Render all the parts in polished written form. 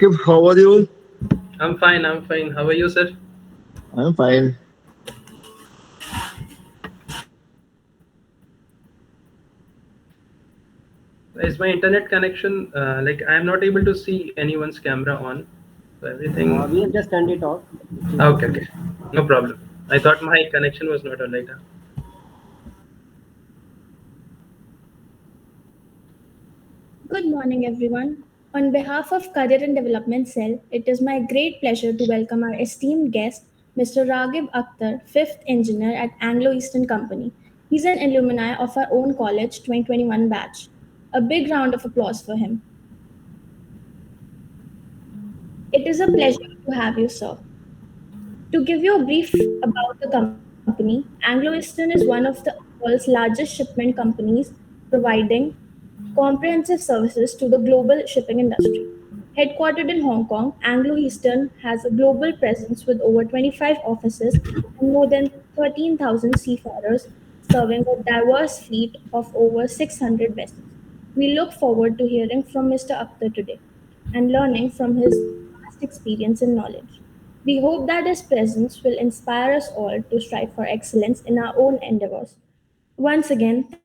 Rakib, how are you? I'm fine. I'm fine. How are you, sir? I'm fine. Is my internet connection like I'm not able to see anyone's camera on? So We everything. have just turned it off. It is Okay, okay. okay. No problem. I thought my connection was not on later. Good morning, everyone. On behalf of Career and Development Cell, it is my great pleasure to welcome our esteemed guest, Mr. Raghib Akhtar, fifth engineer at Anglo-Eastern Company. He's an alumni of our own college 2021 batch. A big round of applause for him. It is a pleasure to have you, sir. To give you a brief about the company, Anglo-Eastern is one of the world's largest shipment companies providing comprehensive services to the global shipping industry. Headquartered in Hong Kong, Anglo Eastern has a global presence with over 25 offices and more than 13,000 seafarers, serving a diverse fleet of over 600 vessels. We look forward to hearing from Mr. Akhtar today and learning from his vast experience and knowledge. We hope that his presence will inspire us all to strive for excellence in our own endeavors. Once again,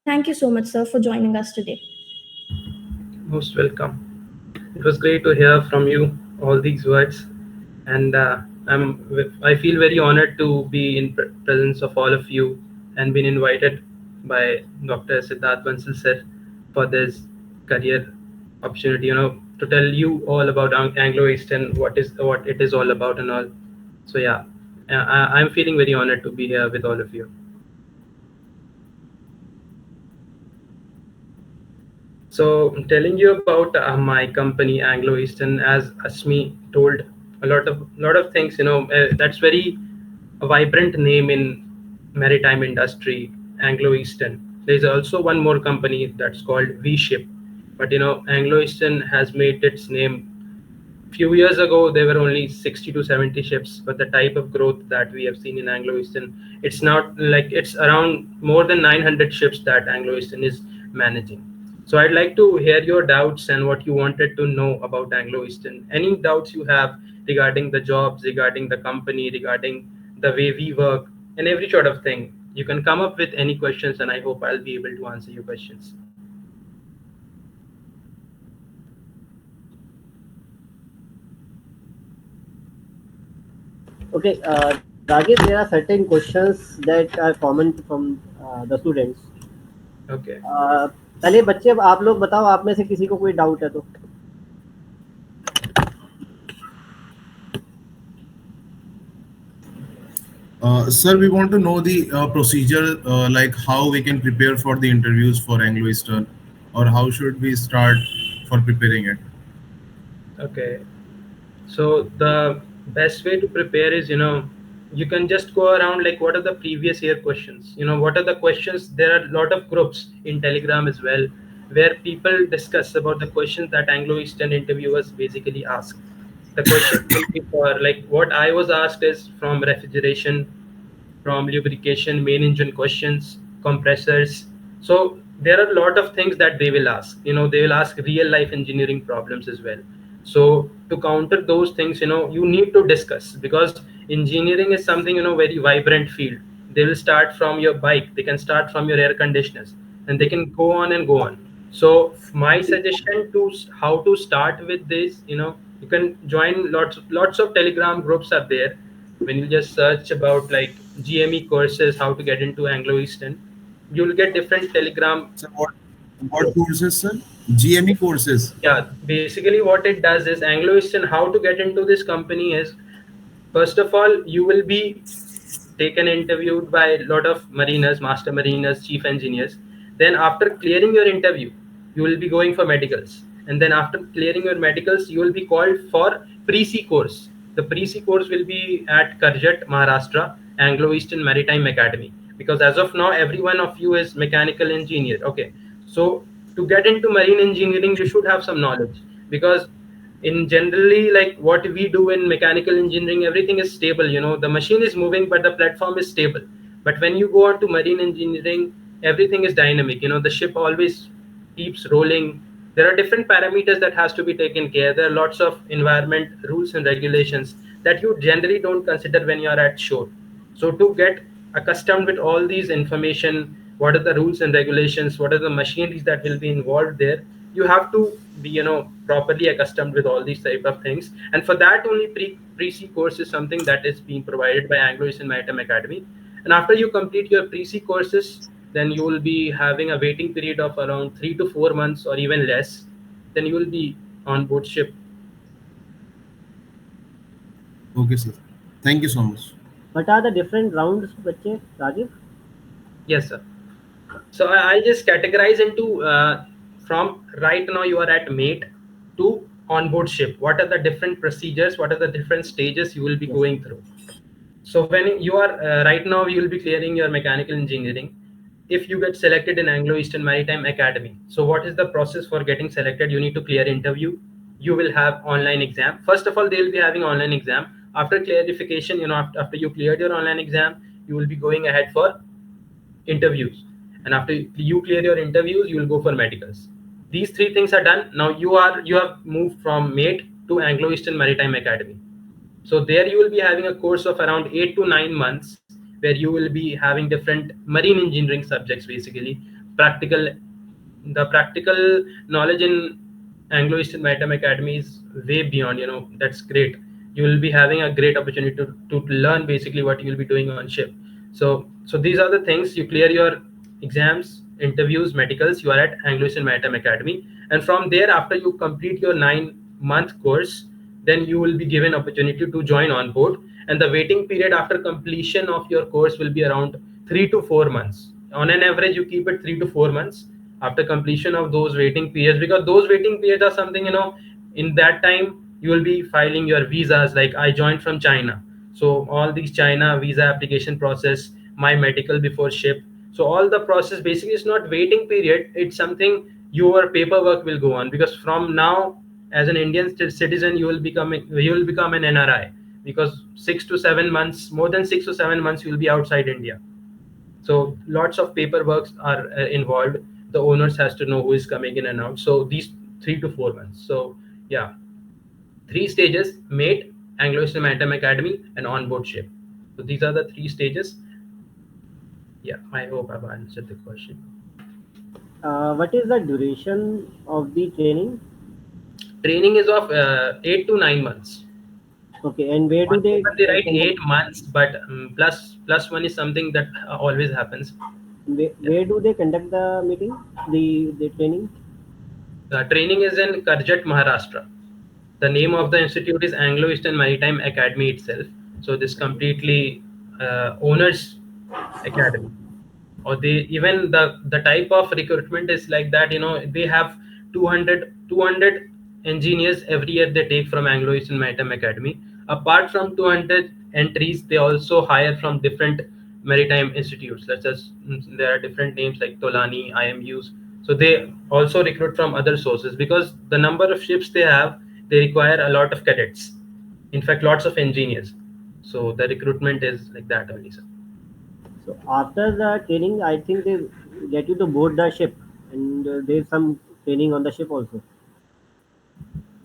thank you so much, sir, for joining us today. Most welcome. It was great to hear from you all these words, and I feel very honored to be in presence of all of you and been invited by Dr. Siddharth Bansal sir for this career opportunity. To tell you all about Anglo-Eastern, what it is all about and all. So yeah, I'm feeling very honored to be here with all of you. So telling you about my company Anglo-Eastern, as Asmi told a lot of things. That's very a vibrant name in maritime industry, Anglo-Eastern. There's also one more company that's called V-Ship, but Anglo-Eastern has made its name. Few years ago there were only 60 to 70 ships, but the type of growth that we have seen in Anglo-Eastern, it's not like it's around more than 900 ships that Anglo-Eastern is managing. So I'd like to hear your doubts and what you wanted to know about Anglo-Eastern. Any doubts you have regarding the jobs, regarding the company, regarding the way we work, and every sort of thing, you can come up with any questions, and I hope I'll be able to answer your questions. Okay, Raghib, there are certain questions that are common from the students. Okay. पहले बच्चे अब आप लोग बताओ, आप में से किसी को कोई डाउट है तो? Sir, we want to know the procedure, like how we can prepare for the interviews for Anglo-Eastern, or how should we start for preparing it? Okay. So the best way to prepare is, you can just go around like what are the previous year questions? What are the questions? There are a lot of groups in Telegram as well where people discuss about the questions that Anglo-Eastern interviewers basically ask. The questions will be for like what I was asked is from refrigeration, from lubrication, main engine questions, compressors. So there are a lot of things that they will ask. They will ask real life engineering problems as well. So to counter those things, you need to discuss, because engineering is something, very vibrant field. They will start from your bike, they can start from your air conditioners, and they can go on and go on. So my suggestion to how to start with this, you can join lots of Telegram groups are there. When you just search about like GME courses, how to get into Anglo-Eastern, you'll get different Telegram. So what courses, sir? GME courses. Yeah, basically what it does is Anglo-Eastern, how to get into this company is, first of all, you will be taken interviewed by a lot of mariners, master mariners, chief engineers. Then after clearing your interview, you will be going for medicals. And then after clearing your medicals, you will be called for pre-C course. The pre-C course will be at Karjat, Maharashtra, Anglo-Eastern Maritime Academy. Because as of now, every one of you is mechanical engineer. Okay. So to get into marine engineering, you should have some knowledge, because in generally like what we do in mechanical engineering, everything is stable. The machine is moving but the platform is stable. But when you go on to marine engineering, everything is dynamic. The ship always keeps rolling, there are different parameters that has to be taken care. There are lots of environment rules and regulations that you generally don't consider when you are at shore. So to get accustomed with all these information, what are the rules and regulations, what are the machineries that will be involved there, you have to be, properly accustomed with all these type of things. And for that only pre-C course is something that is being provided by Anglo-Eastern Maritime Academy. And after you complete your pre-C courses, then you will be having a waiting period of around 3 to 4 months or even less. Then you will be on board ship. Okay, sir. Thank you so much. What are the different rounds, बच्चे Rajiv? Yes, sir. So I'll just categorize into from right now you are at mate to onboard ship. What are the different procedures? What are the different stages you will be Yes. going through? So when you are right now, you will be clearing your mechanical engineering. If you get selected in Anglo-Eastern Maritime Academy, so what is the process for getting selected? You need to clear interview. You will have online exam. First of all, they will be having online exam. After clarification, after you cleared your online exam, you will be going ahead for interviews. And after you clear your interviews, you will go for medicals. These three things are done. Now you have moved from mate to Anglo-Eastern Maritime Academy. So there you will be having a course of around 8 to 9 months where you will be having different marine engineering subjects, basically practical. The practical knowledge in Anglo-Eastern Maritime Academy is way beyond. That's great. You will be having a great opportunity to learn basically what you will be doing on ship. So these are the things. You clear your exams, interviews, medicals. You are at Anglo-Eastern Maritime Academy, and from there, after you complete your 9 month course, then you will be given opportunity to join on board. And the waiting period after completion of your course will be around 3 to 4 months. On an average, you keep it 3 to 4 months after completion of those waiting periods, because those waiting periods are something, in that time you will be filing your visas. Like I joined from China, so all these China visa application process, my medical before ship, so all the process basically is not waiting period, it's something your paperwork will go on. Because from now, as an Indian citizen, you will become an NRI, because 6 to 7 months, more than 6 to 7 months, you will be outside India. So lots of paperwork are involved. The owners has to know who is coming in and out. So these 3 to 4 months. So yeah, three stages: mate, Anglo-Eastern Maritime Academy, and onboard ship. So these are the three stages. Yeah, I hope I've answered the question. What is the duration of the training? Training is of 8 to 9 months. Okay, and where On do they paper they write conduct, 8 months, but plus one is something that always happens. Yeah. where do they conduct the meeting, the training? The training is in Karjat, Maharashtra. The name of the institute is Anglo-Eastern Maritime Academy itself. So this Okay. completely owners academy. Or they, even the type of recruitment is like that. They have 200 engineers every year they take from Anglo-Eastern Maritime Academy. Apart from 200 entries, they also hire from different maritime institutes, such as there are different names like Tolani, IMUs. So they also recruit from other sources, because the number of ships they have, they require a lot of cadets, in fact lots of engineers. So the recruitment is like that only, sir. So after the training, I think they get you to board the ship, and there's some training on the ship also.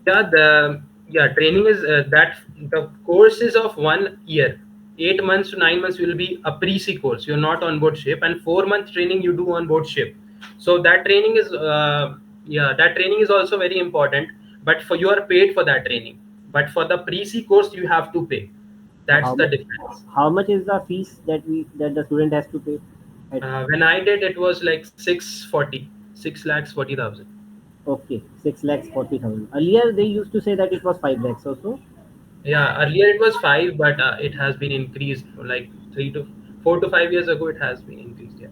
Yeah, training is that the course is of 1 year. 8 months to 9 months will be a pre-C course. You're not on board ship, and 4 month training you do on board ship. So that training is that training is also very important. But for you are paid for that training. But for the pre-C course you have to pay. So That's the difference. how much is the fees that the student has to pay? At, When I did, it was like 640, 6,40,000. okay, 6 lakhs 40,000. Earlier they used to say that it was 5 lakhs or so. Yeah, earlier it was five, but it has been increased like 3 to 4 to 5 years ago. It has been increased. Yeah.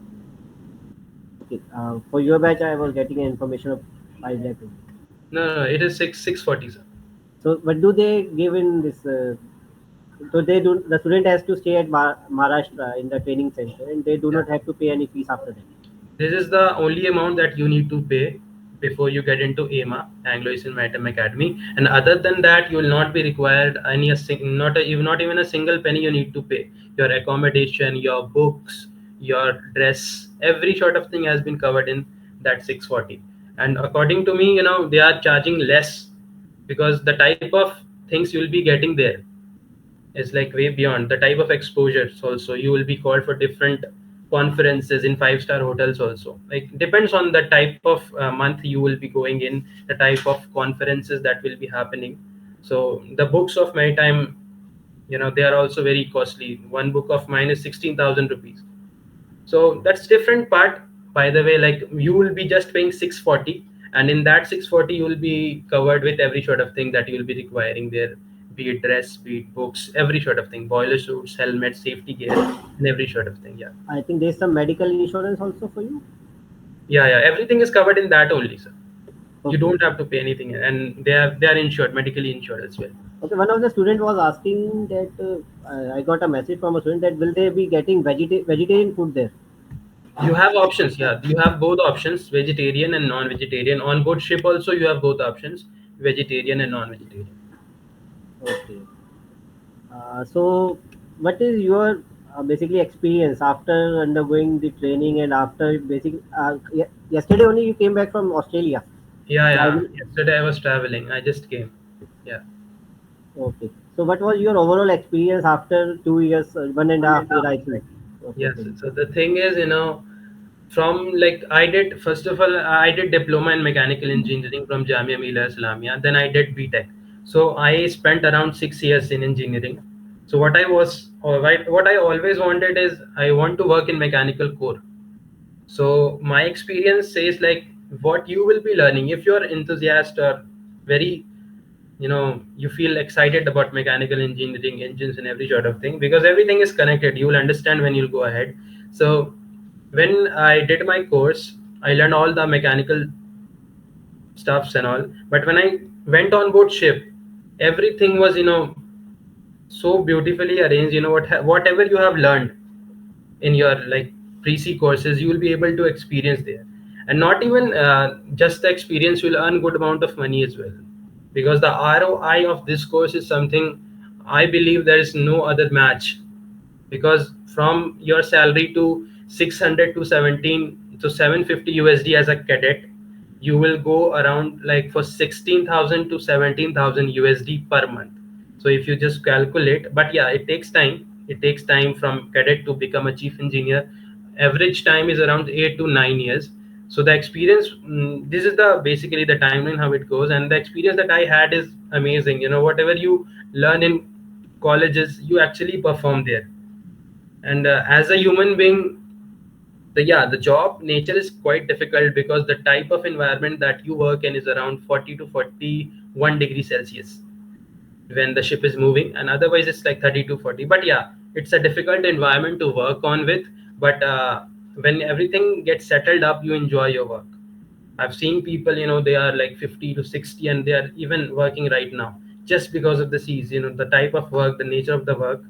Okay, for your batch, I was getting information of 5 lakh only. No, it is 640, sir. So what do they give in this? So they do. The student has to stay at Maharashtra in the training center, and they do Yeah. not have to pay any fees after that. This is the only amount that you need to pay before you get into AMA, Anglo-Eastern Maritime Academy. And other than that, you will not be required any not even a single penny you need to pay. Your accommodation, your books, your dress, every sort of thing has been covered in that 640. And according to me, they are charging less because the type of things you'll be getting there is like way beyond the type of exposures. Also, you will be called for different conferences in five-star hotels also. Like, depends on the type of month you will be going in, the type of conferences that will be happening. So the books of maritime, they are also very costly. One book of mine is 16,000 rupees. So that's different part. By the way, like, you will be just paying 640, and in that 640 you will be covered with every sort of thing that you will be requiring there, be it dress, be it books, every sort of thing, boiler suits, helmets, safety gear, and every sort of thing. Yeah, I think there's some medical insurance also for you. yeah, everything is covered in that only, sir. You Okay. don't have to pay anything, and they are insured, medically insured as well. Okay. One of the student was asking that I got a message from a student that will they be getting vegetarian food there? You have options. Yeah, you have both options, vegetarian and non-vegetarian. On board ship also you have both options, vegetarian and non-vegetarian. Okay. So, what is your basically experience after undergoing the training and after basic? Yesterday only you came back from Australia. Yeah, yeah. Travel. Yesterday I was traveling. I just came. Yeah. Okay. So, what was your overall experience after 2 years, 1.5 year, I think, of your Yes. training? So the thing is, from like I did first of all, I did diploma in mechanical engineering from Jamia Millia Islamia. Then I did BTech. So I spent around 6 years in engineering. So what I always wanted is I want to work in mechanical core. So my experience says like what you will be learning if you're enthusiast or very you feel excited about mechanical engineering, engines and every sort of thing, because everything is connected. You will understand when you'll go ahead. So when I did my course, I learned all the mechanical stuffs and all. But when I went on board ship, everything was so beautifully arranged. Whatever you have learned in your like pre-C courses, you will be able to experience there. And not even just the experience, you'll earn good amount of money as well, because the ROI of this course is something I believe there is no other match. Because from your salary to 600 to 17 to 750 USD as a cadet, you will go around like for 16,000 to 17,000 USD per month. So if you just calculate, but yeah, it takes time. It takes time from cadet to become a chief engineer. Average time is around 8 to 9 years. So the experience, this is the basically the timeline how it goes, and the experience that I had is amazing. Whatever you learn in colleges, you actually perform there. And as a human being, the job nature is quite difficult, because the type of environment that you work in is around 40 to 41 degrees Celsius when the ship is moving, and otherwise it's like 30 to 40. But yeah, it's a difficult environment to work on with. But when everything gets settled up, you enjoy your work. I've seen people, they are like 50 to 60 and they are even working right now, just because of the seas, the type of work, the nature of the work,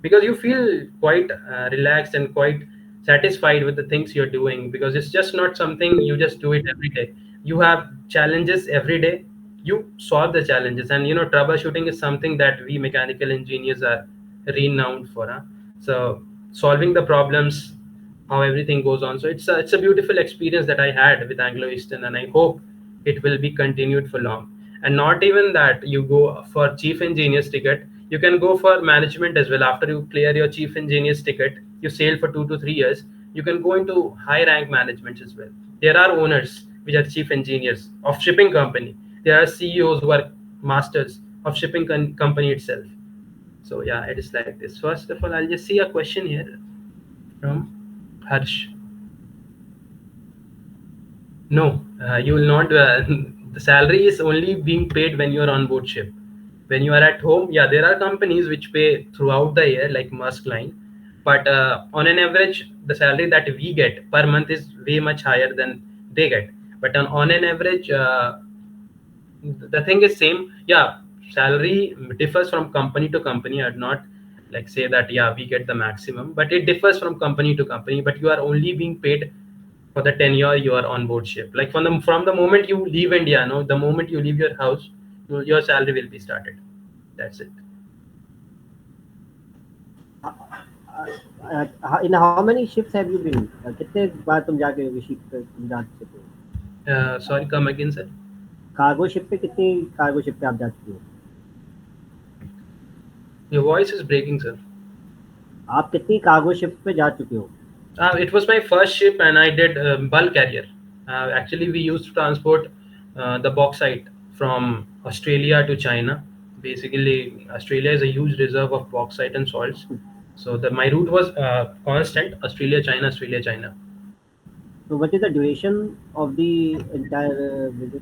because you feel quite relaxed and quite satisfied with the things you're doing, because it's just not something you just do it every day. You have challenges every day, you solve the challenges. And troubleshooting is something that we mechanical engineers are renowned for, huh? So solving the problems, how everything goes on. So it's a beautiful experience that I had with Anglo-Eastern, and I hope it will be continued for long. And not even that, you go for chief engineer's ticket, you can go for management as well. After you clear your chief engineer's ticket, you sail for 2 to 3 years, you can go into high rank management as well. There are owners which are chief engineers of shipping company. There are CEOs who are masters of shipping company itself. So yeah, it is like this. First of all, I'll just see a question here from Harsh. No, you will not. The salary is only being paid when you are on board ship. When you are at home, yeah, there are companies which pay throughout the year, like Musk Line. But on an average, the salary that we get per month is way much higher than they get. But on an average, the thing is same. Yeah, salary differs from company to company. I'd not like say that yeah we get the maximum, but it differs from company to company. But you are only being paid for the tenure you are on board ship. Like from the moment you leave India, no, the moment you leave your house, your salary will be started. That's it. In how many ships have you been? कितने बार तुम जाके ship तुम जा चुके हो? Sorry, come again, sir. Cargo ship पे कितनी cargo ship पे आप जा चुके हो? Your voice is breaking, sir. आप कितनी कार्गो शिप पे जा चुके हो? It was my first ship, and I did bulk carrier. Actually, we used to transport the bauxite from Australia to China. Basically, Australia is a huge reserve of bauxite and salts. So my route was constant: Australia, China, Australia, China. So what is the duration of the entire visit?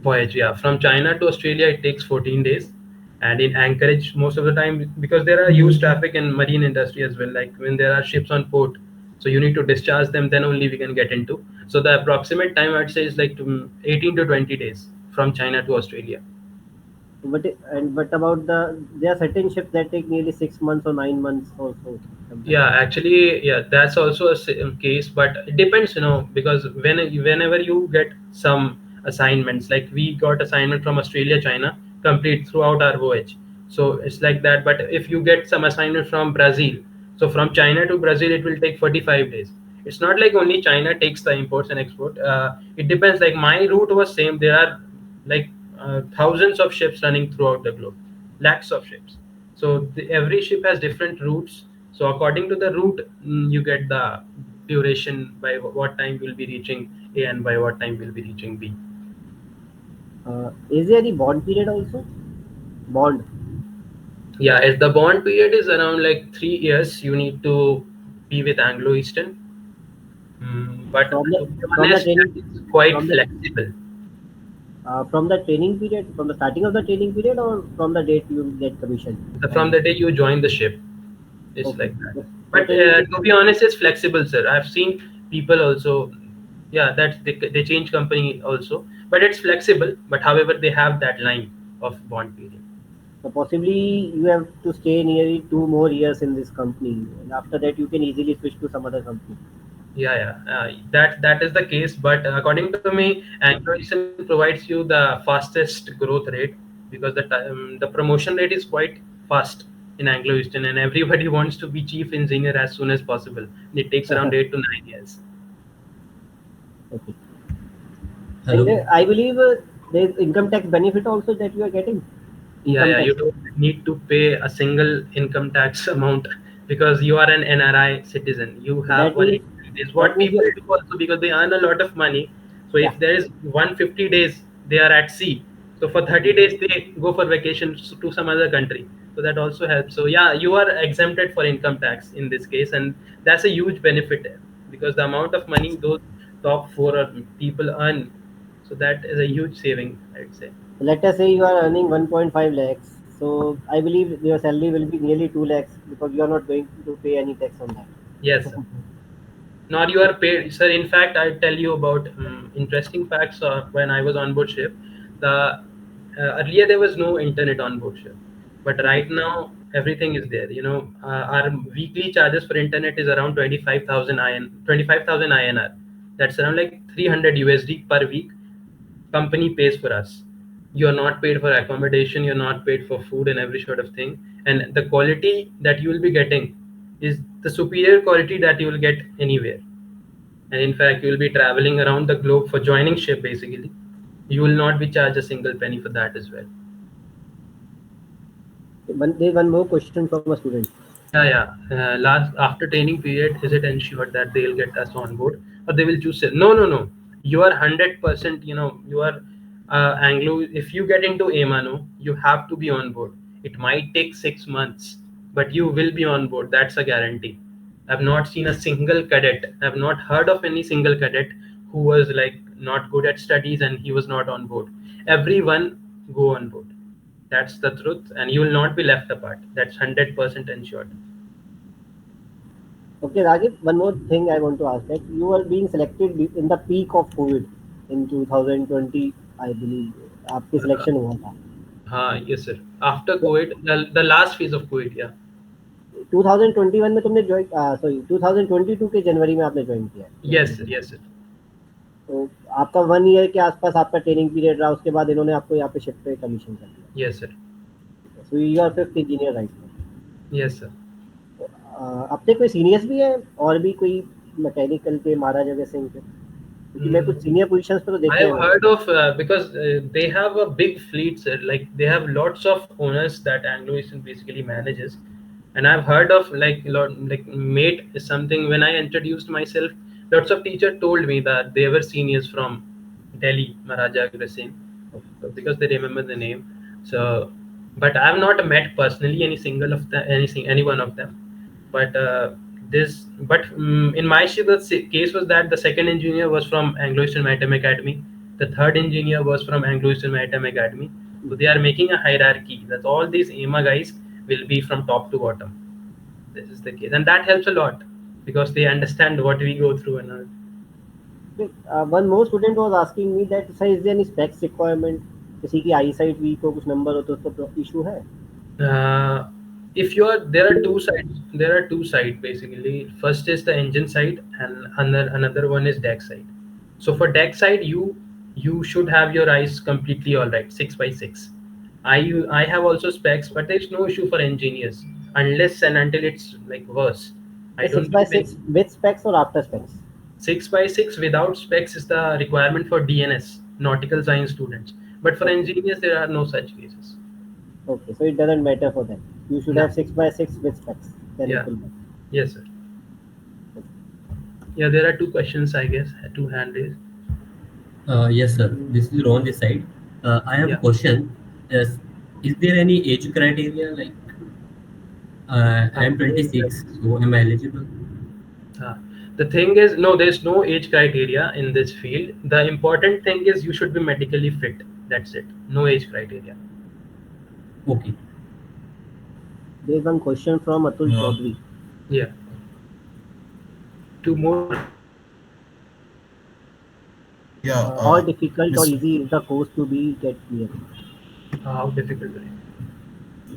Voyage, yeah, from China to Australia it takes 14 days, and in Anchorage most of the time, because there are huge traffic in marine industry as well, like when there are ships on port, so you need to discharge them, then only we can get into. So the approximate time I'd say is like 18 to 20 days from China to Australia. And what about there are certain ships that take nearly 6 months or 9 months also sometimes. Yeah, actually, yeah, that's also a case, but it depends, because whenever you get some assignments, like we got assignment from Australia, China, complete throughout our voyage. So it's like that. But if you get some assignment from Brazil, so from China to Brazil, it will take 45 days. It's not like only China takes the imports and export. It depends. Like my route was same. There are like thousands of ships running throughout the globe, lakhs of ships. So every ship has different routes. So according to the route, you get the duration by what time you'll be reaching A and by what time you'll be reaching B. Is there any bond period also? Bond Yeah, as the bond period is around like 3 years, you need to be with Anglo-Eastern. But from the to be from the honest, training that is quite from the flexible. from the training period, from the starting of the training period, or from the date you get commissioned? From And the day you join the ship, it's okay, like that. But so you to be honest, it's flexible, sir. I've seen people also, yeah, that they change company also, but it's flexible. But however, they have that line of bond period. so possibly you have to stay nearly 2 more years in this company, and after that you can easily switch to some other company. Yeah, yeah, that is the case. But according to me, Anglo-Eastern provides you the fastest growth rate, because the promotion rate is quite fast in Anglo-Eastern, and everybody wants to be chief engineer as soon as possible. It takes around 8 to 9 years. Okay. And Hello. I believe there's income tax benefit also that you are getting. Yeah, Income yeah, you tax. don't need to pay a single income tax amount, because you are an NRI citizen. You So have only 30 days. that What means people you, do also, because they earn a lot of money. So yeah. if there is 150 days they are at sea, so for 30 days they go for vacation to some other country. So that also helps. So yeah, you are exempted for income tax in this case, and that's a huge benefit, because the amount of money those top four people earn, so that is a huge saving, I'd say. Let us say you are earning 1.5 lakhs. So I believe your salary will be nearly 2 lakhs because you are not going to pay any tax on that. Yes, sir. Nor you are paid, sir. In fact, I tell you about interesting facts. When I was on board ship, the earlier there was no internet on board ship, but Okay. right now everything is there. Our weekly charges for internet is around 25,000 INR. That's around like 300 USD per week. Company pays for us. You are not paid for accommodation. You're not paid for food and every sort of thing. And the quality that you will be getting is the superior quality that you will get anywhere. And in fact, you will be traveling around the globe for joining ship. Basically, you will not be charged a single penny for that as well. There's one more question from a student. Yeah, yeah. Last after training period, is it ensured that they'll get us on board, or they will choose it? No, no, no. You are 100%. You are Anglo. If you get into AMANO, you have to be on board. It might take 6 months, but you will be on board. That's a guarantee. I've not seen a single cadet. I've not heard of any single cadet who was like not good at studies and he was not on board. Everyone go on board. That's the truth, and you will not be left apart. That's 100% ensured. Okay, Rajiv, one more thing I want to ask that you were being selected in the peak of COVID in 2020, I believe. आपके Uh, selection हुआ था. yes, sir. After So COVID, the last phase of COVID, yeah. 2021 में तुमने join sorry 2022 के जनवरी में आपने join किया है Yes, sir. जनवरी. Yes, sir. तो आपका 1 ईयर के आसपास आपका ट्रेनिंग पीरियड रहा, उसके बाद इन्होंने आपको यहाँ पे शिफ्ट पे कमीशन कर दिया. Yes, sir. So you are fifth engineer right Yes, sir. Now. अपने कोई सीनियर्स भी हैं और भी कोई मैकेनिकल के महाराजा जैसे इनके? क्योंकि मैं कुछ Mm, सीनियर पोजीशंस पे तो I देखे have हैं मैंने. heard of because they have a big fleet, sir. Like they have lots of owners that Anglo-Eastern basically manages, and I've heard of like lot like mate is something. When I introduced myself, lots of teacher told me that they were seniors from Delhi, Maharaja Agrasen, so because they remember the name. So, but I've not met personally any single of the anything any one of them. But in my shift, the case was that the second engineer was from Anglo-Eastern Maritime Academy, the third engineer was from Anglo-Eastern Maritime Academy. So they are making a hierarchy that all these EMA guys will be from top to bottom. This is the case, and that helps a lot because they understand what we go through and all. One more student was asking me that sir is there any specs requirement, किसी की आई site week हो, कुछ number हो तो उसको issue है? uh, if you are there are two sides basically. First is the engine side and another one is deck side. So for deck side, you should have your eyes completely all right, 6 by 6. I have also specs, but there's no issue for engineers unless and until it's like worse. I ये don't 6x6 believe with specs और after specs? 6 by 6 without specs is the requirement for DNS, nautical science students, but for okay. engineers there are no such cases. Okay, so it doesn't matter for them. You should No. Have 6x6 with specs, then Yeah. It will matter. Yes, sir. Yeah, there are two questions, I guess. Two hand raised. Yes, sir. This is Ron this side. I have a Yeah. question. Yes. Is there any age criteria? Like, I am Age 26, criteria. so am I eligible? Uh, the thing is, no, there's no age criteria in this field. The important thing is you should be medically fit. That's it. No age criteria. Okay. There is one question from Atul Chaudhary. Yeah. Two more. Yeah, how difficult or Miss. Easy is the course to be get clear? How difficult is it?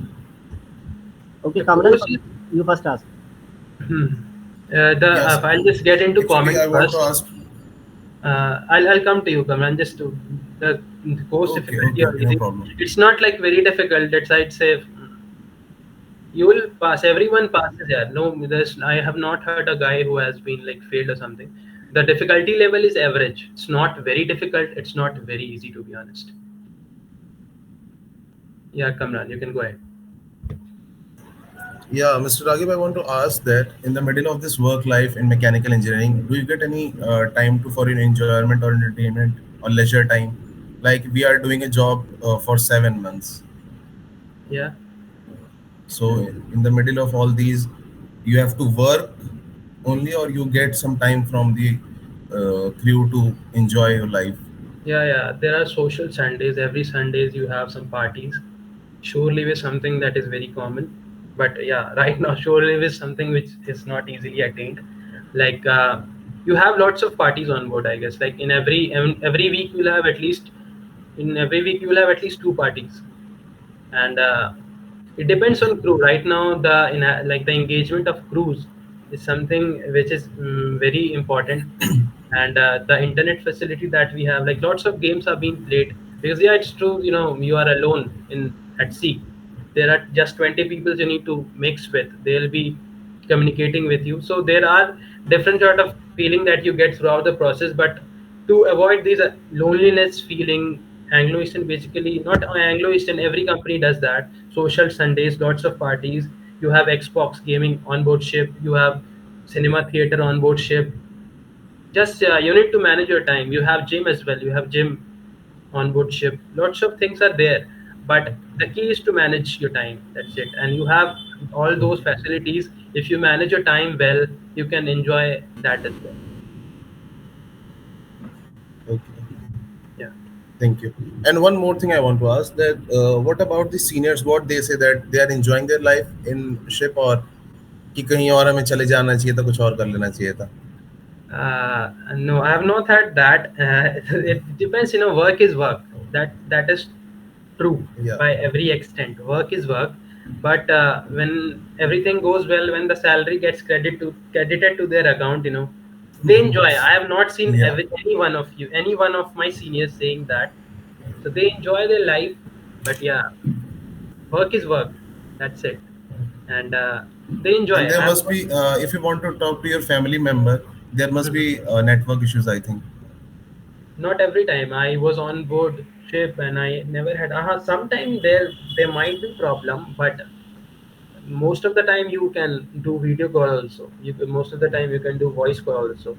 Okay, The Kamran, course is. you first ask. Hmm. Yes. I'll just get into Actually, I comments want to first. ask. I'll come to you, Kamran. Just to the course Okay, difficulty okay, or okay, no easy. problem. It's not like very difficult. It's I'd say you will pass. Everyone passes here. No, there's. I have not heard a guy who has been like failed or something. The difficulty level is average. It's not very difficult. It's not very easy to be honest. Yeah, Kamran, you can go ahead. Yeah, Mr. Ragib, I want to ask that in the middle of this work life in mechanical engineering, do you get any time to for your enjoyment or entertainment or leisure time? Like we are doing a job for 7 months. Yeah. So in the middle of all these, you have to work only, or you get some time from the crew to enjoy your life. Yeah. There are social Sundays. Every Sundays you have some parties. Shore leave is something that is very common, but yeah, right now shore leave is something which is not easily attained. Like you have lots of parties on board, I guess. Like in every week you'll have at least in every week you will have at least two parties, and it depends on crew. Right now, like the engagement of crews is something which is very important, and the internet facility that we have, like lots of games are being played. Because yeah, it's true. You are alone in at sea. There are just 20 people you need to mix with. They'll be communicating with you. So there are different sort of feeling that you get throughout the process. But to avoid this loneliness feeling, Anglo-Eastern basically not Anglo-Eastern. Every company does that. Social Sundays, lots of parties. You have Xbox gaming on board ship. You have cinema theater on board ship. Just you need to manage your time. You have gym as well. You have gym on board ship. Lots of things are there, but the key is to manage your time. That's it. And you have all those Okay. facilities. If you manage your time well, you can enjoy that as well. Okay. Yeah. Thank you. And one more thing I want to ask that what about the seniors? What they say that they are enjoying their life in ship, or कि कहीं और हमें चले जाना चाहिए था, कुछ और कर लेना चाहिए था. No, I have not had that. It depends. Work is work. That is true Yeah. by every extent. Work is work, but when everything goes well, when the salary gets credited to their account, they enjoy. I have not seen Yeah. any one of my seniors saying that. So they enjoy their life, but yeah, work is work. That's it, and they enjoy. And there I have must not. be, if you want to talk to your family member, there must Mhm. be network issues, I think. Not every time. I was on board ship and I never had. Sometime there might be problem, but most of the time you can do video call also. Most of the time you can do voice call also.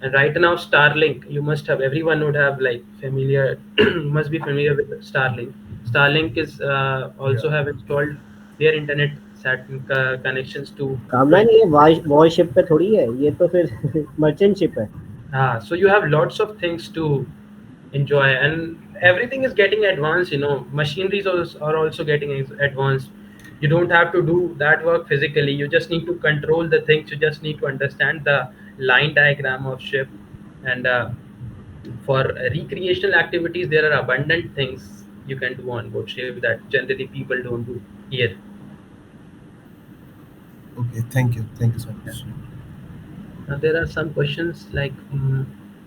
And right now, Starlink, you must have, everyone would have like familiar, must be familiar with Starlink. Starlink is Yeah. also have installed their internet connections to Kamran 20. ये war ship पे थोड़ी है, ये तो फिर merchant ship है. So you have lots of things to enjoy, and everything is getting advanced. Machineries are also getting advanced. You don't have to do that work physically. You just need to control the things. You just need to understand the line diagram of ship, and for recreational activities there are abundant things you can do on board ship that generally people don't do here. Okay. Thank you so Yeah. much. Now there are some questions like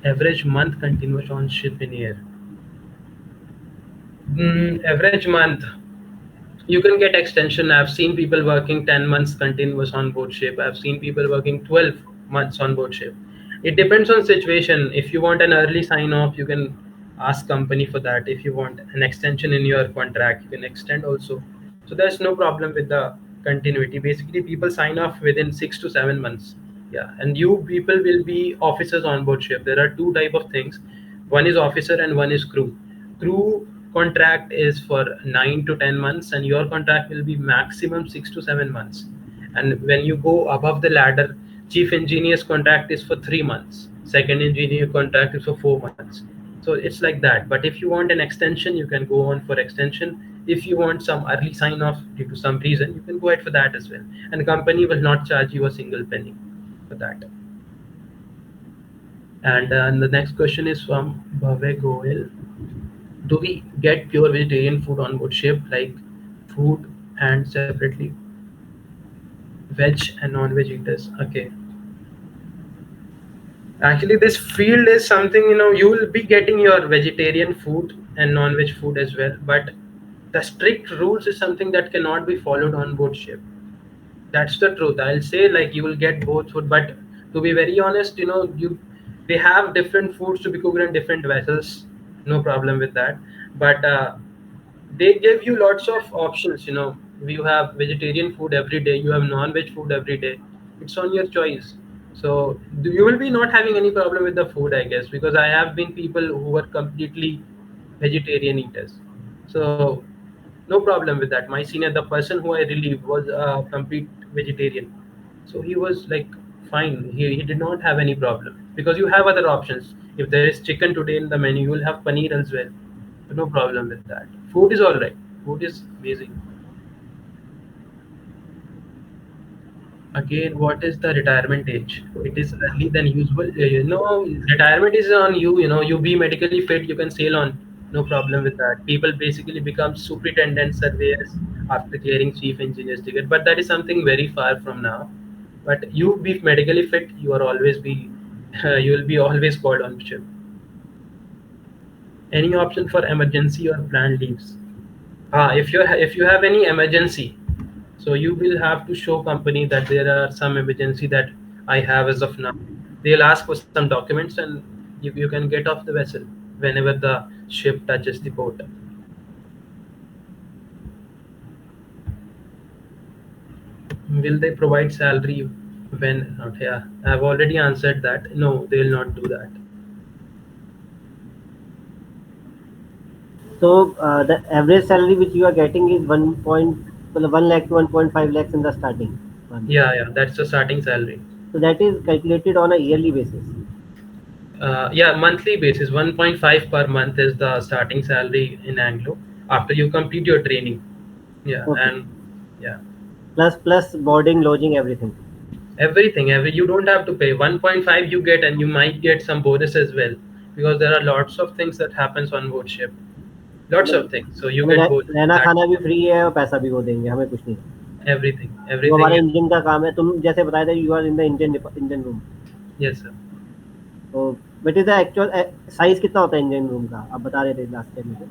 average month continuous on ship in air. Average month, you can get extension. I've seen people working 10 months continuous on board ship. I've seen people working 12 months on board ship. It depends on situation. If you want an early sign off, you can ask company for that. If you want an extension in your contract, you can extend also. So there's no problem with the continuity. Basically people sign off within 6 to 7 months. Yeah, and you people will be officers on board ship. There are two type of things. One is officer and one is crew contract is for 9 to 10 months, and your contract will be maximum 6 to 7 months. And when you go above the ladder, chief engineer's contract is for 3 months, second engineer contract is for 4 months. So it's like that. But if you want an extension, you can go on for extension. If you want some early sign off due to some reason, you can go ahead for that as well, and the company will not charge you a single penny for that. And the next question is from Bhavek Goel. Do we get pure vegetarian food on board ship, like food and separately veg and non-veg eaters? Okay, actually this field is something, you will be getting your vegetarian food and non-veg food as well, but the strict rules is something that cannot be followed on board ship. That's the truth. I'll say like you will get both food, but to be very honest, you they have different foods to be cooked in different vessels. No problem with that. But they give you lots of options. You have vegetarian food every day. You have non-veg food every day. It's on your choice. So you will be not having any problem with the food, I guess, because I have been people who were completely vegetarian eaters. So no problem with that. My senior, the person who I relieved, was a complete vegetarian. So he was like fine. He did not have any problem because you have other options. If there is chicken today in the menu, you will have paneer as well. So no problem with that. Food is all right. Food is amazing. Again, what is the retirement age? It is early than usual. Retirement is on you. You be medically fit, you can sail on. No problem with that. People basically become superintendent surveyors after clearing chief engineer's ticket, but that is something very far from now. But you be medically fit, you are always be, you will be always called on ship. Any option for emergency or planned leaves? If you have any emergency, so you will have to show company that there are some emergency that I have as of now. They'll ask for some documents, and you can get off the vessel whenever the ship touches the port. Will they provide salary when not? Yeah, I've already answered that. No, they will not do that. So the average salary which you are getting is 1 lakh to 1.5 lakhs in the starting month. Yeah, that's the starting salary. So that is calculated on a yearly basis. Yeah, monthly basis. 1.5 per month is the starting salary in Anglo after you complete your training. Yeah, Okay. and yeah, Plus boarding, lodging, everything. everything. You don't have to pay. 1.5 you get, and you might get some bonus as well, because there are lots of things that happens on board ship. Lots हमें of things. So you हमें get bonus. रहना That खाना भी free है और पैसा भी वो देंगे, हमें कुछ नहीं. everything, वो everything हमारा is इंजन का काम है. तुम जैसे बताया था, you are in the engine room. yes, sir. तो but is the actual size कितना होता है इंजन रूम का, आप बता रहे थे लास्ट टाइम मुझे.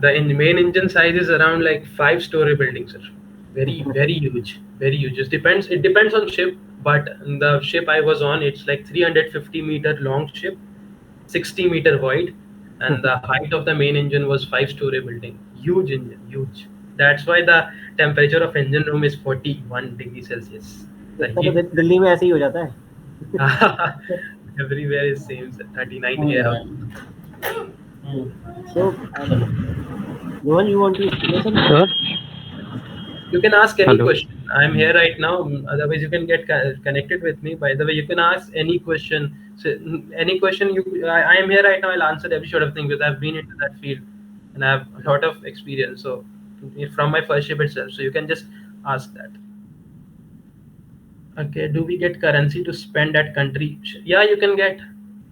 The main engine size is around like 5-story building, sir. Very huge, very huge. It depends on ship, but the ship I was on, it's like 350-meter long ship, 60-meter wide, and the height of the main engine was 5-story building. Huge engine, huge. That's why the temperature of engine room is 41 degrees Celsius. The इतना तो heat. Delhi में ऐसे ही हो जाता है. Everywhere is same, sir. 39 Oh here. yeah. Hmm. So, Rohan, you want to say something? Sir? You can ask any Hello. question. I'm here right now. Otherwise, you can get connected with me. By the way, you can ask any question. So, any question I am here right now. I'll answer every sort of thing because I've been into that field and I have a lot of experience. So, from my first ship itself. So, you can just ask that. Okay. Do we get currency to spend at country? Yeah, you can get.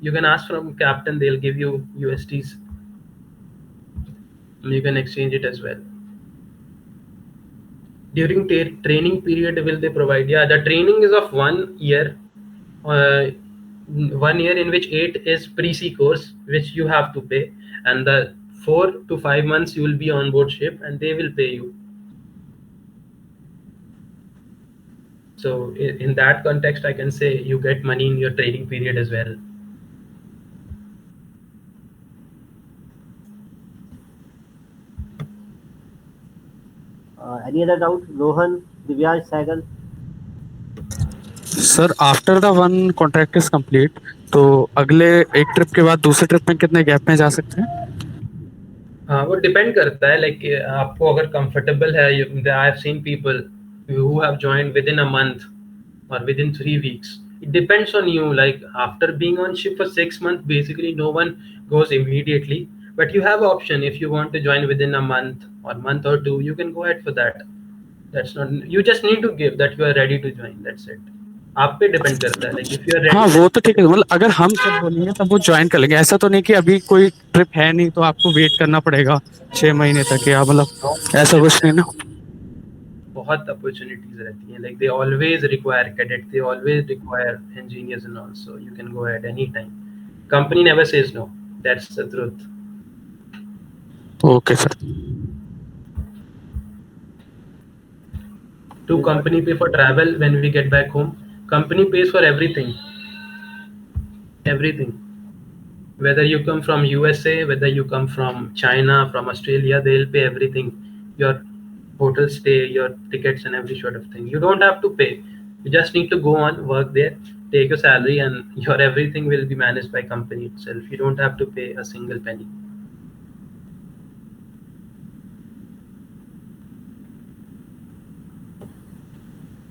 You can ask from captain. They'll give you USDs. You can exchange it as well. During training period, will they provide? Yeah, the training is of 1 year, uh, 1 year in which 8 is pre-C course, which you have to pay, and the 4 to 5 months you will be on board ship, and they will pay you. So in that context, I can say you get money in your training period as well. Any other doubt? Rohan, Divyansh, Saigal? Sir after the one contract is complete तो अगले एक trip के बाद दूसरे trip में कितने gap में जा सकते हैं? हाँ, वो डिपेंड करता है, लाइक आपको अगर कंफर्टेबल है. I have seen people who have joined within a month or within 3 weeks. It depends on you. Like after being on ship for 6 months, basically no one goes immediately. But you have option if you want to join within a month or month or two, you can go ahead for that. That's not. You just need to give that you are ready to join. That's it. आप पे depend करता है. Like if you are हाँ ready, वो then तो ठीक है, मतलब अगर हम सब बोलेंगे तब वो ज्वाइन कर लेंगे, ऐसा तो नहीं कि अभी कोई ट्रिप है नहीं तो आपको वेट करना पड़ेगा 6 महीने तक, या no, मतलब ऐसा कुछ नहीं ना? बहुत अपॉर्चुनिटीज रहती हैं. Like they always require cadet, they always require engineers and all. So you can go ahead any time. Company never says no. That's the truth. Okay sir. Do company pay for travel when we get back home? Company pays for everything. Everything. Whether you come from USA, whether you come from China, from Australia, they'll pay everything. Your hotel stay, your tickets, and every sort of thing. You don't have to pay. You just need to go on, work there, take your salary, and your everything will be managed by company itself. You don't have to pay a single penny.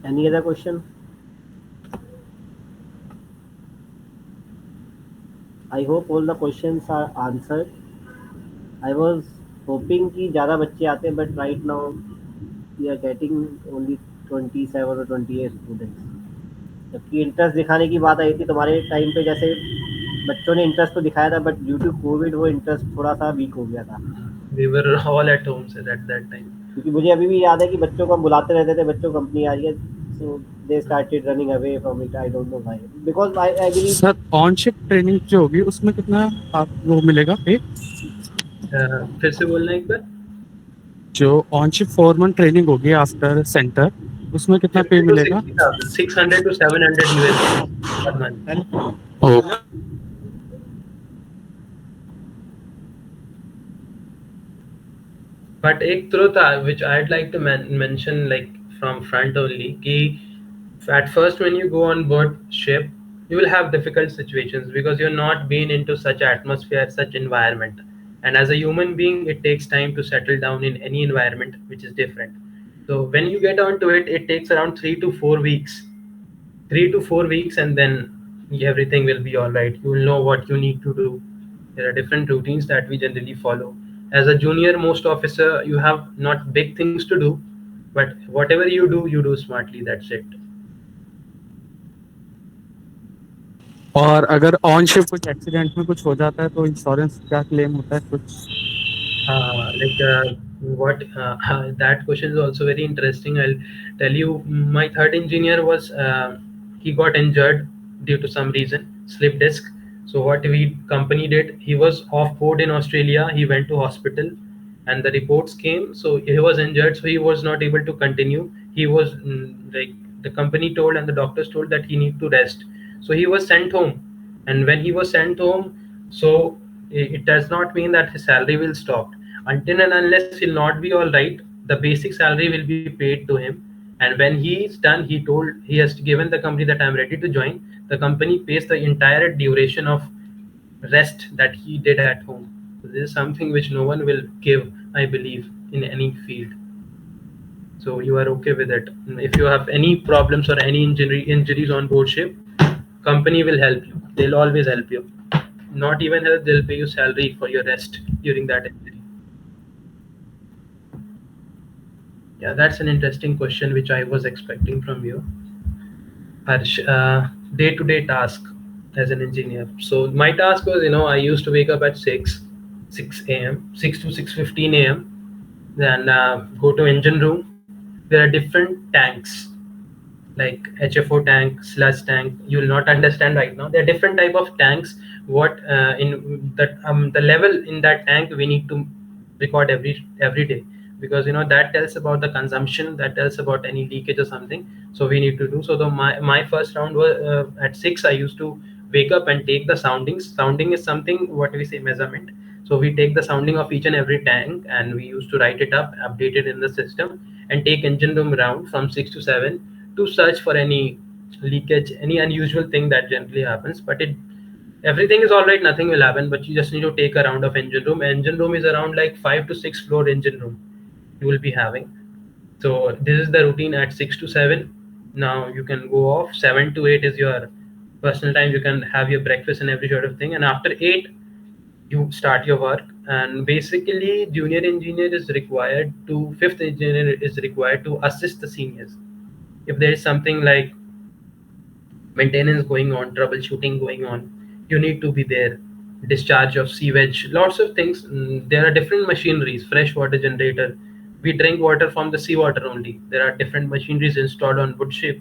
Any other question? I hope all the questions are answered. I was hoping कि ज़्यादा बच्चे आते, but right now we are getting only 27 or 28 students. जबकि interest दिखाने की बात आई थी तुम्हारे टाइम पे, जैसे बच्चों ने इंटरेस्ट तो दिखाया था, बट ड्यू टू कोविड वो इंटरेस्ट थोड़ा सा वीक हो गया था. We were all at home sir, at that time. क्योंकि मुझे अभी भी याद है कि बच्चों को हम बुलाते रहते थे, बच्चों कंपनी आ रही है, so they started running away from it. I don't know why, because I believe. Sir on ship training जो होगी उसमें कितना आप वो मिलेगा पे? फिर से बोलना एक बार. जो ऑन शिप 4 मंथ ट्रेनिंग होगी आफ्टर सेंटर, उसमें कितना पे 50 to मिलेगा? 60,000, 600 to 700 USD per month. Okay. But एक truth which I'd like to mention, like from front only, कि at first when you go on board ship, you will have difficult situations because you're not been into such atmosphere, such environment. And as a human being, it takes time to settle down in any environment which is different. So when you get onto it, it takes around 3 to 4 weeks. 3 to 4 weeks, and then everything will be all right. You will know what you need to do. There are different routines that we generally follow. As a junior most officer, you have not big things to do, but whatever you do smartly. That's it. और अगर on ship कुछ accident में कुछ हो जाता है तो insurance क्या क्लेम होता है कुछ? Like what that question is also very interesting. I'll tell you. My third engineer was he got injured due to some reason, slip disc. So what we company did, he was off board in Australia. He went to hospital, and the reports came. So he was injured, so he was not able to continue. He was like the company told and the doctors told that he need to rest. So he was sent home, and when he was sent home, So it does not mean that his salary will stop until and unless he'll not be all right. The basic salary will be paid to him, and when he's done, he has given the company that I'm ready to join. The company pays the entire duration of rest that he did at home. So this is something which no one will give, I believe, in any field. So you are okay with it. If you have any problems or any injuries on board ship, company will help you. They'll always help you. Not even help, they'll pay you salary for your rest during that injury. Yeah, that's an interesting question which I was expecting from you. Harsh, day-to-day task as an engineer. So my task was, I used to wake up at 6 a.m., 6 to 6:15 a.m. Then go to engine room. There are different tanks like HFO tank, sludge tank. You will not understand right now. There are different type of tanks. What in that the level in that tank we need to record every day, because that tells about the consumption, that tells about any leakage or something. So we need to do. So my first round was at 6. I used to wake up and take the soundings. Sounding is something what we say measurement. So we take the sounding of each and every tank and we used to write it up, update it in the system, and take engine room round from 6 to 7 to search for any leakage, any unusual thing that generally happens. But it everything is all right, nothing will happen. But you just need to take a round of engine room. Engine room is around like 5 to 6 floor engine room you will be having. So this is the routine at 6 to 7. Now you can go off. 7 to 8 is your personal time. You can have your breakfast and every sort of thing. And after 8, you start your work. And basically, junior engineer is required to fifth engineer is required to assist the seniors. If there is something like maintenance going on, troubleshooting going on, you need to be there. Discharge of sewage, lots of things. There are different machineries, fresh water generator. We drink water from the seawater only. There are different machineries installed on wood ship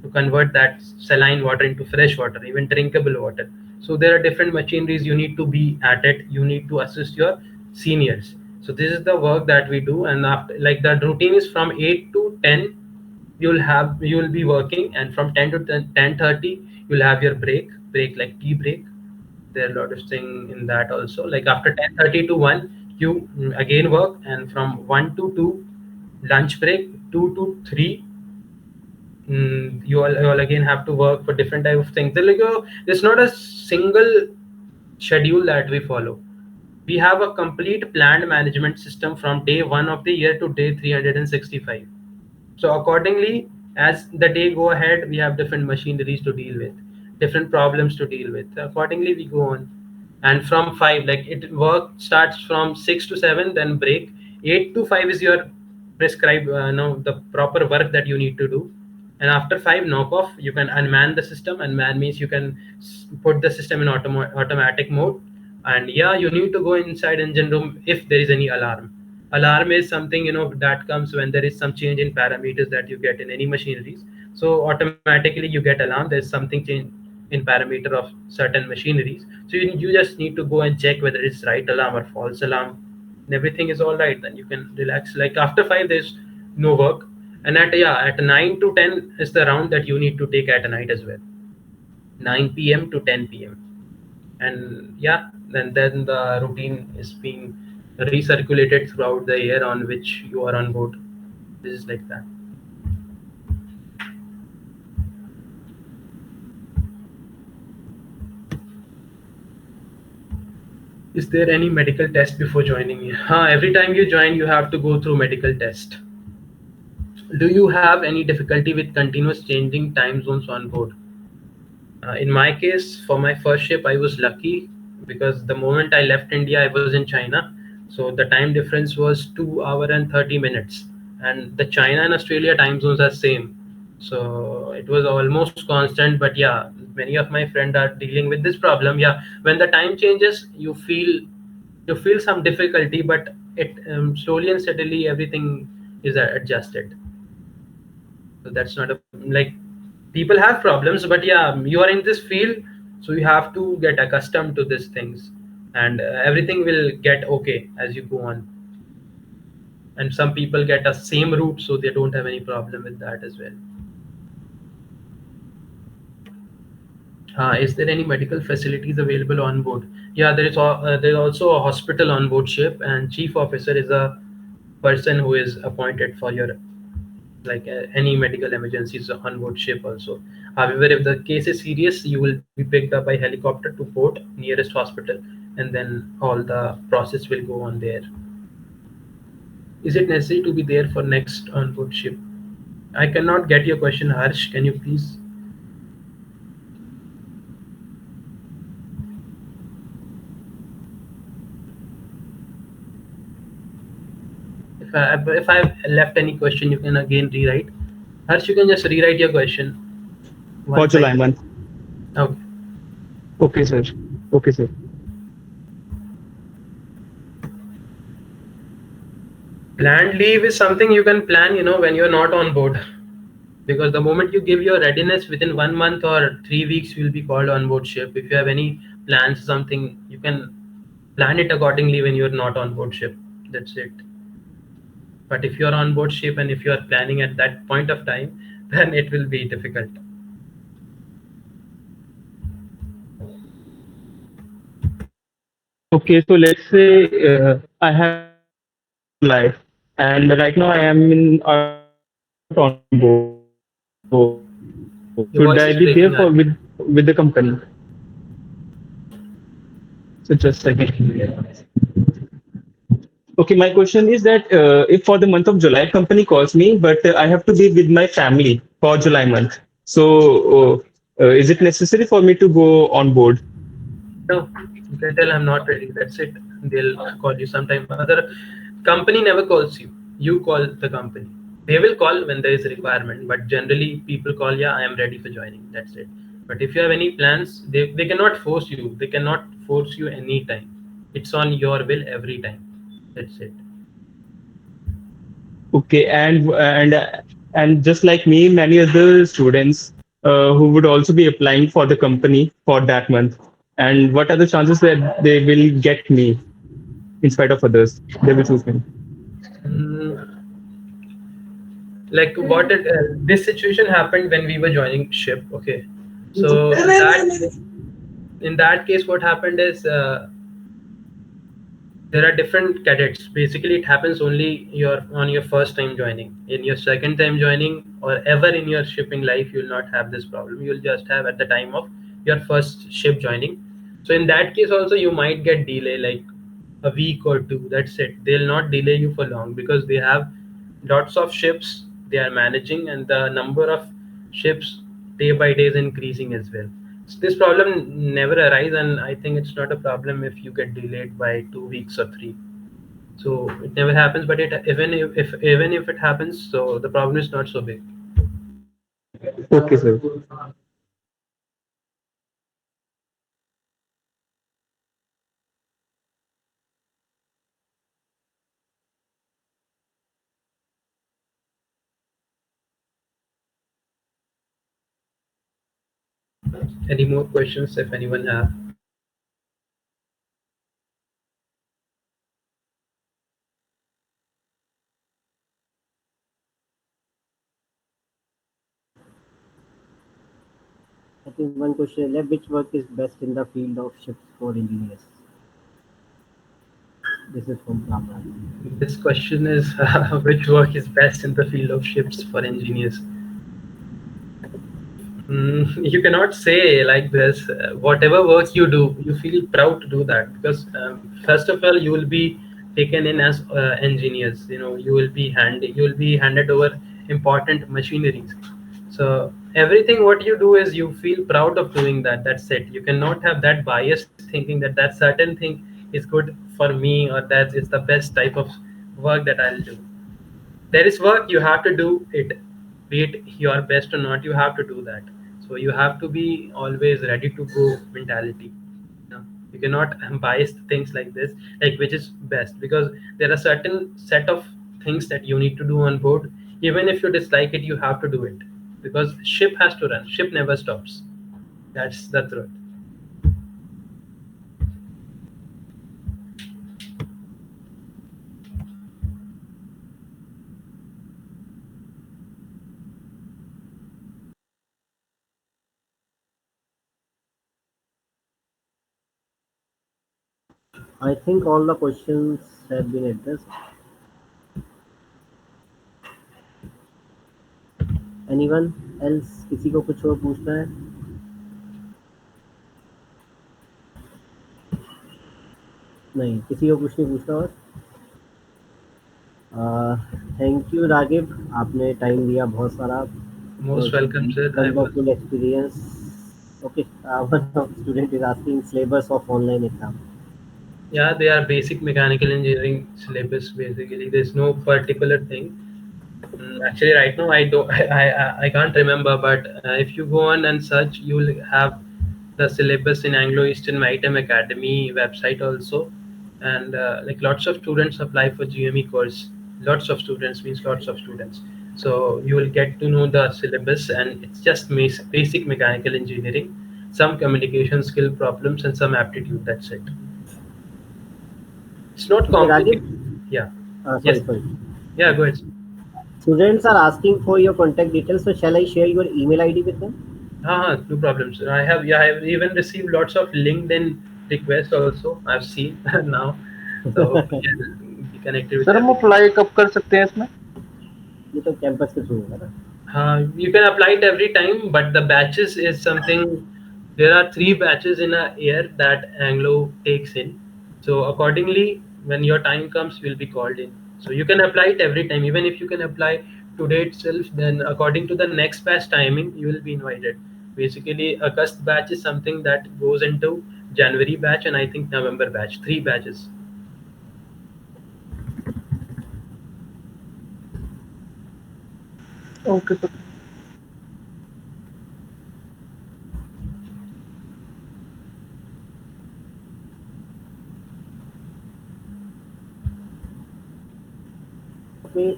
to convert that saline water into fresh water, even drinkable water. So there are different machineries. You need to be at it. You need to assist your seniors. So this is the work that we do. And after, like, the routine is from 8 to 10. You'll be working, and from 10 to 10:30 you'll have your break like tea break. There are a lot of things in that also, like after 10:30 to 1 you again work, and from 1 to 2 lunch break, 2 to 3 you all again have to work for different type of things. There's not a single schedule that we follow. We have a complete planned management system from day 1 of the year to day 365. So accordingly, as the day go ahead, we have different machineries to deal with, different problems to deal with. Accordingly, we go on. And from 5, like, it work starts from 6 to 7, then break. 8 to 5 is your prescribed, no, the proper work that you need to do. And after 5, knock off. You can unman the system. Unman means you can put the system in automatic mode. And yeah, you need to go inside engine room if there is any alarm. Alarm is something that comes when there is some change in parameters that you get in any machineries. So automatically you get alarm. There's something change in parameter of certain machineries. So you just need to go and check whether it's right alarm or false alarm, and everything is all right. Then you can relax. Like after 5, there's no work. And at 9 to 10 is the round that you need to take at night as well. 9 p.m. to 10 p.m. And yeah, and then the routine is being recirculated throughout the year on which you are on board. This is like that. Is there any medical test before joining me? Every time you join, you have to go through medical test. Do you have any difficulty with continuous changing time zones on board? In my case, for my first ship, I was lucky because the moment I left India, I was in China. So the time difference was 2 hour and 30 minutes. And the China and Australia time zones are same. So it was almost constant. But yeah, many of my friends are dealing with this problem. Yeah, when the time changes, you feel some difficulty, but it slowly and steadily everything is adjusted. So that's not a, like, people have problems, but yeah, you are in this field, so you have to get accustomed to these things, and everything will get okay as you go on. And some people get a same route, so they don't have any problem with that as well. Is there any medical facilities available on board? Yeah, there is also a hospital on board ship, and chief officer is a person who is appointed for your any medical emergencies on board ship also. However, if the case is serious, you will be picked up by helicopter to port nearest hospital, and then all the process will go on there. Is it necessary to be there for next on board ship? I cannot get your question, Harsh. Can you please? If I've left any question, you can again rewrite. Harsh, you can just rewrite your question For once I July finish. month. Okay. Okay, sir. Okay, sir. Planned leave is something you can plan, when you're not on board. Because the moment you give your readiness within 1 month or 3 weeks, you will be called on board ship. If you have any plans, something, you can plan it accordingly when you're not on board ship. That's it. But if you're on board ship and if you are planning at that point of time, then it will be difficult. Okay, so let's say I have planned to go in July, and right now I am in not on board. So should I be there Your for voice is with breaking, Harsh. the company? So just a second. Okay, my question is that if for the month of July company calls me, but I have to be with my family for July month. So is it necessary for me to go on board? No, you can tell I'm not ready. That's it. They'll call you sometime. Other company never calls you. You call the company. They will call when there is a requirement, but generally people call, yeah, I am ready for joining. That's it. But if you have any plans, they cannot force you. They cannot force you anytime. It's on your will every time. That's it. Okay, and just like me, many other students who would also be applying for the company for that month. And what are the chances that they will get me in spite of others? They will choose me. Mm, like this situation happened when we were joining ship. Okay, so in that case, what happened is there are different cadets. Basically, it happens only on your first time joining. In your second time joining or ever in your shipping life, you'll not have this problem. You'll just have at the time of your first ship joining. So in that case also you might get delay like a week or two. That's it. They'll not delay you for long because they have lots of ships they are managing, and the number of ships day by day is increasing as well. So this problem never arise, and I think it's not a problem if you get delayed by 2 weeks or three. So it never happens, but it even if it happens, so the problem is not so big. Okay, sir. Any more questions if anyone have? I think one question left. Which work is best in the field of ships for engineers? This is from Ramran. This question is which work is best in the field of ships for engineers? You cannot say like this. Whatever work you do, you feel proud to do that because first of all, you will be taken in as engineers. You will be handed over important machineries. So everything what you do is you feel proud of doing that. That's it. You cannot have that biased thinking that that certain thing is good for me or that is the best type of work that I'll do. There is work you have to do it, be it your best or not, you have to do that. So you have to be always ready to go mentality. No, you cannot bias things like this, like which is best, because there are certain set of things that you need to do on board. Even if you dislike it, you have to do it because ship has to run, ship never stops. That's the truth. I think all the questions have been addressed. Anyone else, किसी को कुछ और पूछना है? नहीं, किसी को कुछ नहीं पूछना और? थैंक यू रागिब, आपने टाइम दिया बहुत सारा. Most Was a welcome, sir. I was. wonderful experience. Okay, one of student is asking syllabus of online exam. Yeah, they are basic mechanical engineering syllabus. Basically, there's no particular thing. Actually, right now I don't, I can't remember. But if you go on and search, you will have the syllabus in Anglo-Eastern Maritime Academy website also, and like lots of students apply for GME course. Lots of students means lots of students. So you will get to know the syllabus, and it's just basic mechanical engineering, some communication skill problems, and some aptitude. That's it. It's not Okay, Ragiv, complicated. Yeah. Yes. sorry. Yeah. Go ahead. Students are asking for your contact details, so shall I share your email ID with them? No problem, sir. I have, yeah, I have even received lots of LinkedIn requests also. I've seen now, so hope we can be connected with sir हम everyone. Apply कब कर सकते हैं इसमें? ये तो campus के through होगा ना? You can apply it every time, but the batches is something. There are three batches in a year that Anglo takes in. So accordingly, when your time comes, you will be called in. So you can apply it every time. Even if you can apply today itself, then according to the next batch timing, you will be invited. Basically, a cust batch is something that goes into January batch and I think November batch. Three batches. Okay sir. Okay,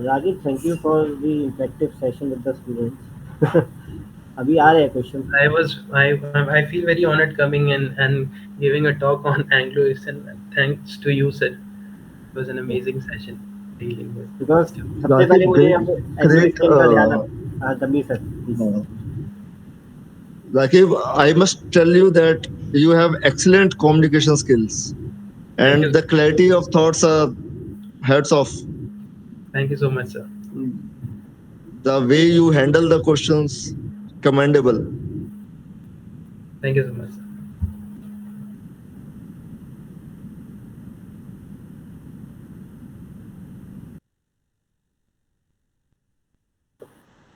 Ragiv, thank you for the interactive session with the students. अभी आ रहे हैं question. I feel very honored coming in and giving a talk on Anglo-Eastern. Thanks to you, sir. It was an amazing session dealing with because सबसे Rakib, पहले मुझे great, Anglo great. Eastern का ध्यान Tamir sir please. Uh, Rakib, I must tell you that you have excellent communication skills Thank and you. the clarity of thoughts are heads off. Thank you so much, sir. The way you handle the questions, commendable. Thank you so much, sir.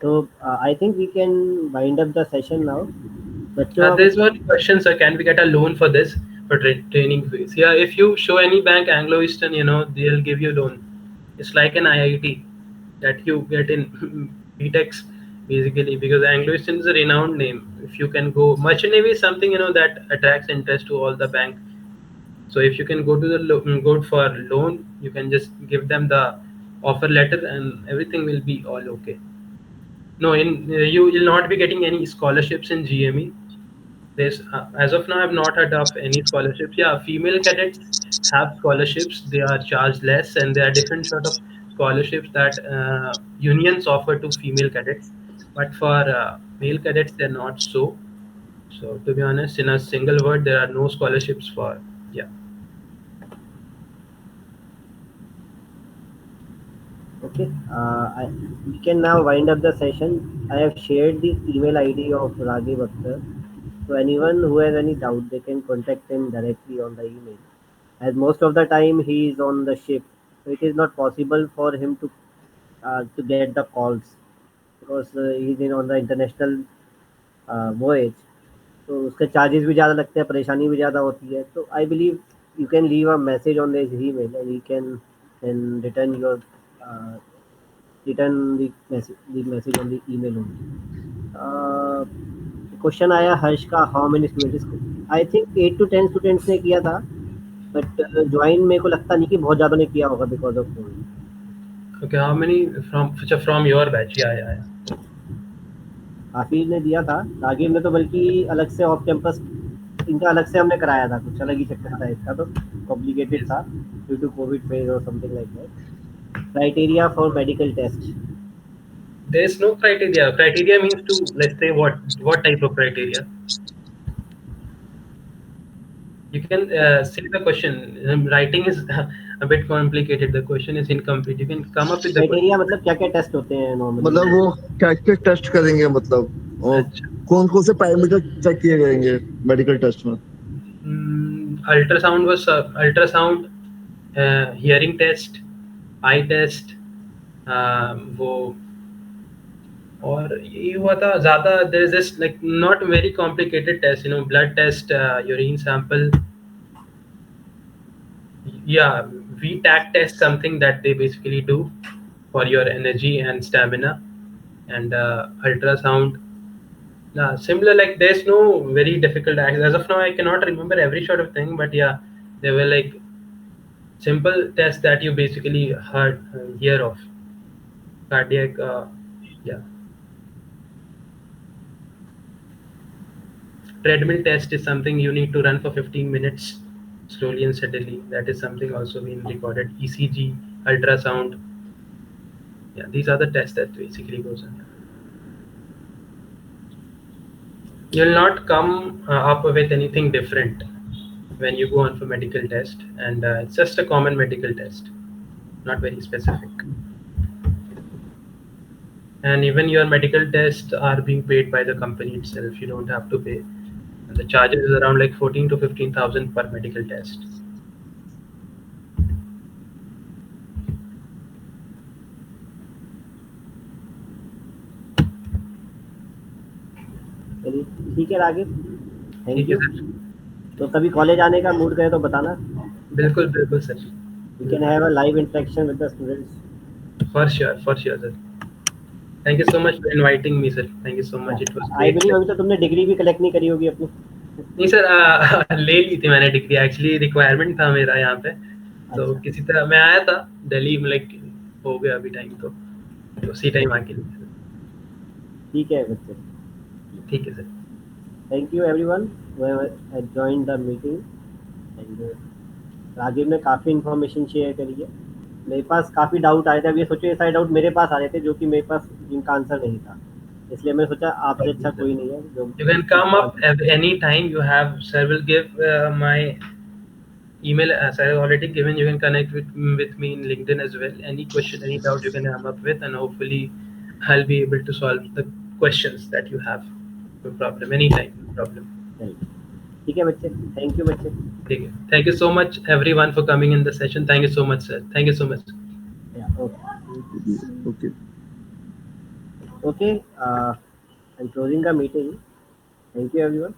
तो I think we can wind up the session now. बच्चों आप There's one question, sir. Can we get a loan for this for training fees? Yeah, if you show any bank Anglo-Eastern, they'll give you loan. It's like an IIT that you get in BTEX basically because Anglo-Eastern is a renowned name. If you can go, merchant navy is something that attracts interest to all the bank. So if you can go to the go for loan, you can just give them the offer letter and everything will be all okay. No, you will not be getting any scholarships in GME. There's as of now, I've not heard of any scholarships. Yeah, female cadets have scholarships. They are charged less, and there are different sort of scholarships that unions offer to female cadets. But for male cadets, they're not so. So to be honest, in a single word, there are no scholarships for. Yeah. okay, we can now wind up the session. I have shared the email ID of Ragiv Akhtar. So anyone who has any doubt, they can contact him directly on the email. As most of the time he is on the ship, so it is not possible for him to get the calls because he's in on the international voyage. तो उसके charges भी ज़्यादा लगते हैं, परेशानी भी ज़्यादा होती है. तो I believe you can leave a message on this email and you can and return your return the message on the email only. Question आया हर्ष का, how many students. I think 8 to 10 students ने किया था, but join मेरे को लगता नहीं कि बहुत ज़्यादा ने किया होगा because of Covid. Okay. How many from your batch? Yeah, yeah, yeah. हाफिज ने दिया था, रागिब ने तो बल्कि अलग से ऑफ कैंपस इनका अलग से हमने कराया था, कुछ अलग ही चक्कर था इसका, तो कॉम्प्लिकेटेड Yes. था ड्यू टू कोविड फेज और something like that. Criteria for medical test. There's no criteria. Criteria means to let's say what type of criteria? You can say the question. Writing is a bit complicated. The question is incomplete. You can come up with the criteria question. मतलब क्या क्या test होते हैं normally? मतलब वो क्या क्या test करेंगे, मतलब और अच्छा. कौन कौन से पैरामीटर चेक किए जाएंगे मेडिकल टेस्ट में? Ultrasound was ultrasound, hearing test, eye test, वो और ये हुआ था ज़्यादा. there is this like not very complicated test, blood test, urine sample. Yeah, VTAC test, something that they basically do for your energy and stamina. And ultrasound, similar. Like there's no very difficult as of now. I cannot remember every sort of thing, but yeah, they were like simple tests that you basically hear of. Cardiac, yeah. Treadmill test is something you need to run for 15 minutes slowly and steadily. That is something also being recorded. ECG, ultrasound. Yeah, these are the tests that basically goes on. You'll not come up with anything different when you go on for medical test, and it's just a common medical test, not very specific. And even your medical tests are being paid by the company itself. You don't have to pay. And the charges is around like 14 to 15,000 per medical test. चलिए ठीक है रागिब, thank ठीक है you. Sir. तो कभी college आने का mood करे तो बताना। बिल्कुल बिल्कुल sir. We can have a live interaction with the students. For sure sir. Thank you so much for inviting me, sir. Thank you so much. It was I great. Believe अभी तो तुमने degree भी collect नहीं करी होगी अपनी। नहीं sir, ले ली थी मैंने डिग्री. एक्चुअली रिक्वायरमेंट था मेरा यहाँ पे, तो अच्छा किसी तरह मैं आया था दिल्ली में. लाइक हो गया अभी टाइम, तो उसी टाइम आके ली थी. ठीक है बच्चे, ठीक है sir. Thank you everyone who have joined the meeting. And Ragib ने काफ़ी इन्फॉर्मेशन शेयर करी है। मेरे पास काफ़ी डाउट आए थे, अब ये सोचो ये सारे डाउट मेरे पास आ रहे थे जो कि मेरे पास जिनका आंसर नहीं था, इसलिए मैंने सोचा आपसे अच्छा कोई नहीं है जो You can come इसका up answer. at any time. You have, sir will give my email as I have already given. You can connect with me in LinkedIn as well. Any question, any doubt you can come up with, and hopefully I'll be able to solve the questions that you have. No problem. Anytime. No problem. ठीक है बच्चे, thank you बच्चे। Okay. Thank you so much everyone for coming in the session. Thank you so much, sir. Thank you so much. Okay okay. Okay, I am closing the meeting. Thank you everyone.